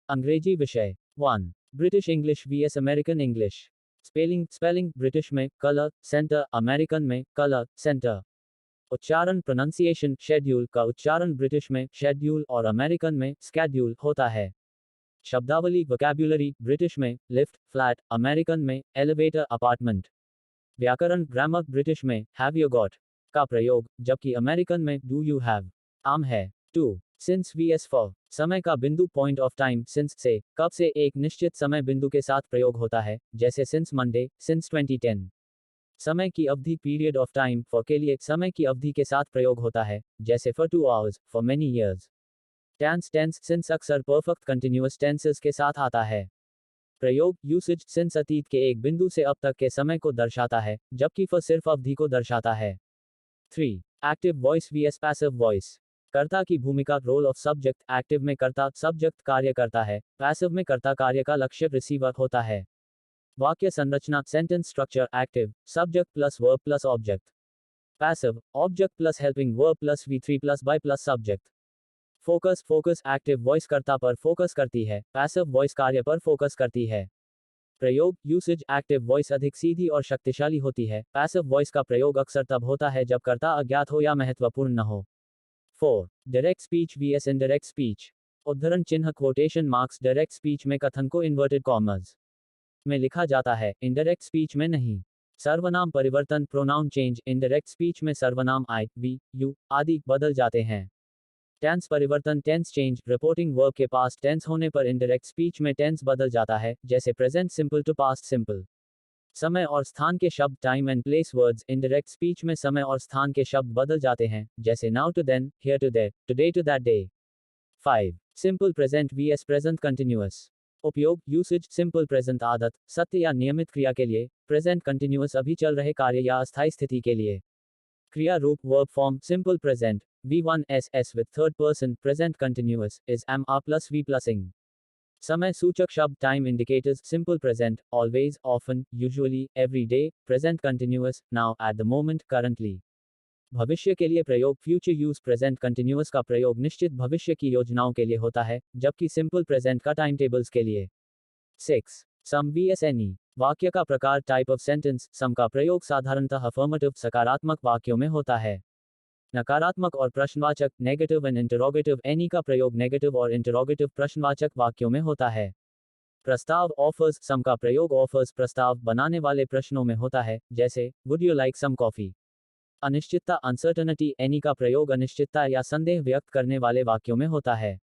अंग्रेजी विषय 1. British English vs American English. Spelling British में कलर सेंटर, अमेरिकन में कलर सेंटर। उच्चारण प्रोनंसिएशन शेड्यूल का उच्चारण ब्रिटिश में शेड्यूल और अमेरिकन में स्केड्यूल होता है। शब्दावली वोकैब्युलरी ब्रिटिश में लिफ्ट फ्लैट, अमेरिकन में एलिवेटर अपार्टमेंट। व्याकरण ग्रामर ब्रिटिश में हैव यू गॉट का प्रयोग, जबकि अमेरिकन में डू यू हैव आम है। 2. सिंस vs फॉर समय का बिंदु पॉइंट ऑफ टाइम सिंस से कब से एक निश्चित समय बिंदु के साथ प्रयोग होता है, जैसे सिंस मंडे सिंस 2010। समय की अवधि पीरियड ऑफ टाइम फॉर के लिए समय की अवधि के साथ प्रयोग होता है, जैसे for 2 hours for many years. Tense since अक्सर परफेक्ट कंटिन्यूअस टेंसेस के साथ आता है। प्रयोग यूसेज सिंस अतीत के एक बिंदु से अब तक के समय को दर्शाता है, जबकि फॉर सिर्फ अवधि को दर्शाता है। 3. Active voice vs passive voice. कर्ता की भूमिका रोल ऑफ सब्जेक्ट, एक्टिव में कर्ता सब्जेक्ट कार्य करता है, पैसिव में कर्ता कार्य का लक्ष्य रिसीवर होता है। वाक्य संरचना sentence structure active subject plus verb plus object, passive object plus helping verb plus V3 plus by plus subject. Focus active voice कर्ता पर फोकस करती है, पैसिव वॉइस कार्य पर फोकस करती है। प्रयोग यूसेज एक्टिव वॉइस अधिक सीधी और शक्तिशाली होती है, पैसिव वॉइस का प्रयोग अक्सर तब होता है जब कर्ता अज्ञात हो या महत्वपूर्ण न हो। 4. Direct speech vs indirect speech. उद्धरण चिन्ह क्वोटेशन मार्क्स डायरेक्ट स्पीच में कथन को इन्वर्टेड कॉमर्स में लिखा जाता है, इनडायरेक्ट स्पीच में नहीं। सर्वनाम परिवर्तन प्रोनाउन चेंज इनडायरेक्ट स्पीच में सर्वनाम आई, वी, यू आदि बदल जाते हैं। टेंस परिवर्तन टेंस चेंज रिपोर्टिंग वर्ब के पास्ट टेंस होने पर इनडायरेक्ट स्पीच में टेंस बदल जाता है, जैसे present simple to past simple. समय और स्थान के शब्द time and place words indirect speech में समय और स्थान के शब्द बदल जाते हैं, जैसे now to then, here to there, today to that day. 5. Simple present vs present continuous. उपयोग यूसेज सिंपल प्रेजेंट आदत सत्य या नियमित क्रिया के लिए, प्रेजेंट कंटिन्यूअस अभी चल रहे कार्य या अस्थायी स्थिति के लिए। क्रिया रूप verb form simple present V1SS with third person present continuous is am are plus V plus ing। समय सूचक शब्द time indicators simple present always often usually every day, present continuous now at the moment currently. भविष्य के लिए प्रयोग future use present continuous का प्रयोग निश्चित भविष्य की योजनाओं के लिए होता है, जबकि सिंपल प्रेजेंट का टाइम टेबल्स के लिए। 6. सम vs एनी। वाक्य का प्रकार टाइप ऑफ सेंटेंस सम का प्रयोग साधारणतः अफर्मेटिव सकारात्मक वाक्यों में होता है। नकारात्मक और प्रश्नवाचक नेगेटिव एंड इंटरोगेटिव एनी का प्रयोग नेगेटिव और इंटरोगेटिव प्रश्नवाचक वाक्यों में होता है। प्रस्ताव ऑफर्स सम का प्रयोग ऑफर्स प्रस्ताव बनाने वाले प्रश्नों में होता है, जैसे would you like some coffee. अनिश्चितता अनसर्टनिटी एनी का प्रयोग अनिश्चितता या संदेह व्यक्त करने वाले वाक्यों में होता है।